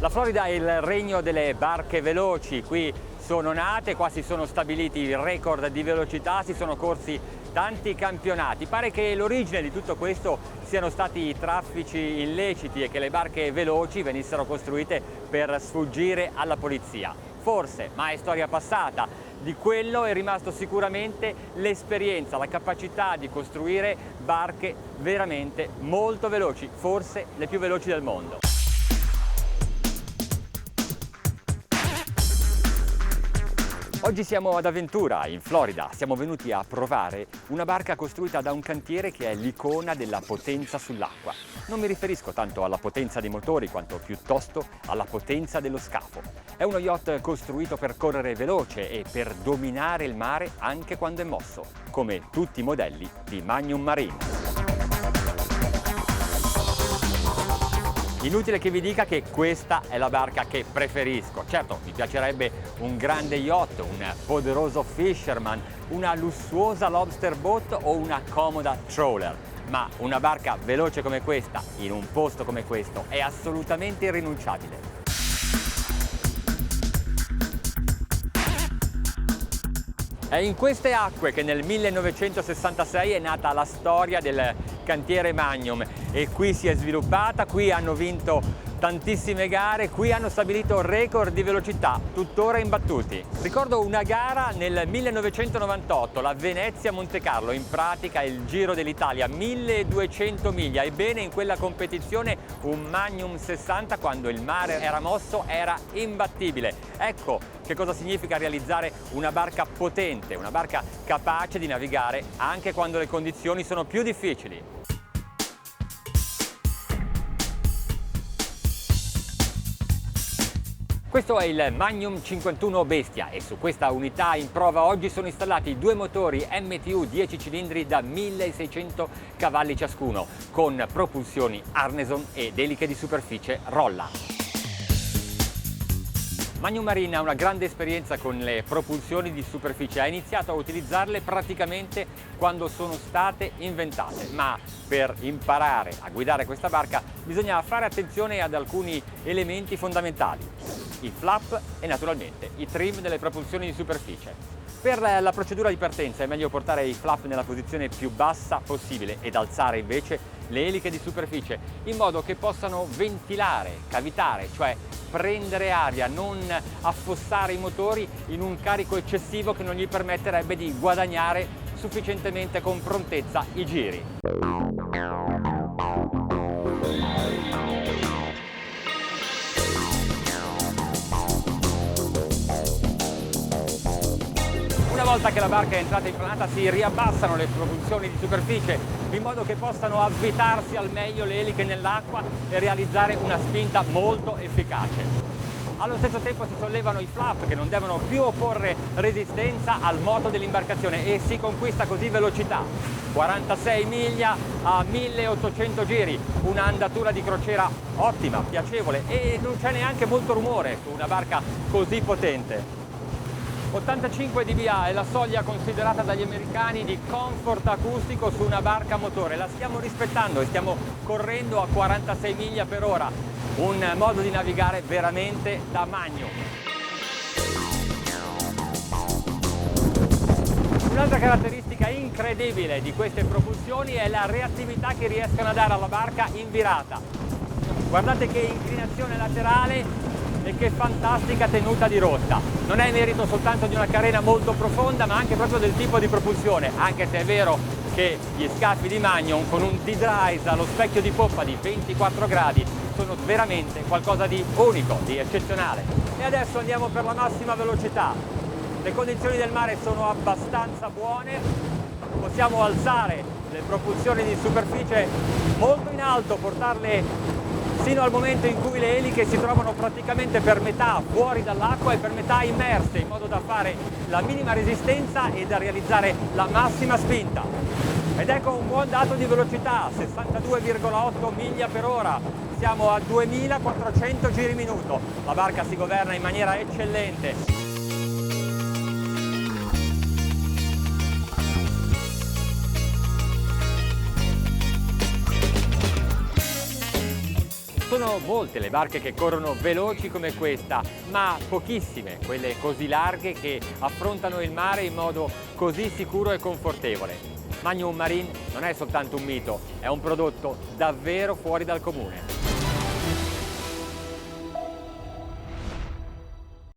La Florida è il regno delle barche veloci, qui sono nate, qua si sono stabiliti i record di velocità, si sono corsi tanti campionati. Pare che l'origine di tutto questo siano stati i traffici illeciti e che le barche veloci venissero costruite per sfuggire alla polizia. Forse, ma è storia passata. Di quello è rimasto sicuramente l'esperienza, la capacità di costruire barche veramente molto veloci, forse le più veloci del mondo. Oggi siamo ad Aventura, in Florida. Siamo venuti a provare una barca costruita da un cantiere che è l'icona della potenza sull'acqua. Non mi riferisco tanto alla potenza dei motori, quanto piuttosto alla potenza dello scafo. È uno yacht costruito per correre veloce e per dominare il mare anche quando è mosso, come tutti i modelli di Magnum Marine. Inutile che vi dica che questa è la barca che preferisco. Certo, mi piacerebbe un grande yacht, un poderoso fisherman, una lussuosa lobster boat o una comoda trawler. Ma una barca veloce come questa, in un posto come questo, è assolutamente irrinunciabile. È in queste acque che nel 1966 è nata la storia del cantiere Magnum e qui si è sviluppata, qui hanno vinto tantissime gare, qui hanno stabilito record di velocità tuttora imbattuti. Ricordo una gara nel 1998, la Venezia-Monte Carlo, in pratica il Giro dell'Italia, 1200 miglia. Ebbene, in quella competizione un Magnum 60, quando il mare era mosso, era imbattibile. Ecco che cosa significa realizzare una barca potente, una barca capace di navigare anche quando le condizioni sono più difficili. Questo è il Magnum 51 Bestia e su questa unità in prova oggi sono installati due motori MTU 10 cilindri da 1600 cavalli ciascuno, con propulsioni Arneson ed eliche di superficie Rolla. Magnum Marine ha una grande esperienza con le propulsioni di superficie, ha iniziato a utilizzarle praticamente quando sono state inventate, ma per imparare a guidare questa barca bisogna fare attenzione ad alcuni elementi fondamentali: i flap e naturalmente i trim delle propulsioni di superficie. Per la procedura di partenza è meglio portare i flap nella posizione più bassa possibile ed alzare invece le eliche di superficie in modo che possano ventilare, cavitare, cioè prendere aria, non affossare i motori in un carico eccessivo che non gli permetterebbe di guadagnare sufficientemente con prontezza i giri. Una volta che la barca è entrata in frenata si riabbassano le propulsioni di superficie in modo che possano avvitarsi al meglio le eliche nell'acqua e realizzare una spinta molto efficace. Allo stesso tempo si sollevano i flap che non devono più opporre resistenza al moto dell'imbarcazione e si conquista così velocità. 46 miglia a 1800 giri, una andatura di crociera ottima, piacevole e non c'è neanche molto rumore su una barca così potente. 85 dBA è la soglia considerata dagli americani di comfort acustico su una barca a motore. La stiamo rispettando e stiamo correndo a 46 miglia per ora. Un modo di navigare veramente da Magnum. Un'altra caratteristica incredibile di queste propulsioni è la reattività che riescono a dare alla barca in virata. Guardate che inclinazione laterale e che fantastica tenuta di rotta. Non è merito soltanto di una carena molto profonda, ma anche proprio del tipo di propulsione, anche se è vero che gli scafi di Magnum con un T-Drise allo specchio di poppa di 24 gradi sono veramente qualcosa di unico, di eccezionale. E adesso andiamo per la massima velocità. Le condizioni del mare sono abbastanza buone, possiamo alzare le propulsioni di superficie molto in alto, portarle sino al momento in cui le eliche si trovano praticamente per metà fuori dall'acqua e per metà immerse, in modo da fare la minima resistenza e da realizzare la massima spinta. Ed ecco un buon dato di velocità, 62,8 miglia per ora. Siamo a 2400 giri minuto. La barca si governa in maniera eccellente. Sono Sono molte le barche che corrono veloci come questa, ma pochissime quelle così larghe che affrontano il mare in modo così sicuro e confortevole. Magnum Marine non è soltanto un mito, è un prodotto davvero fuori dal comune.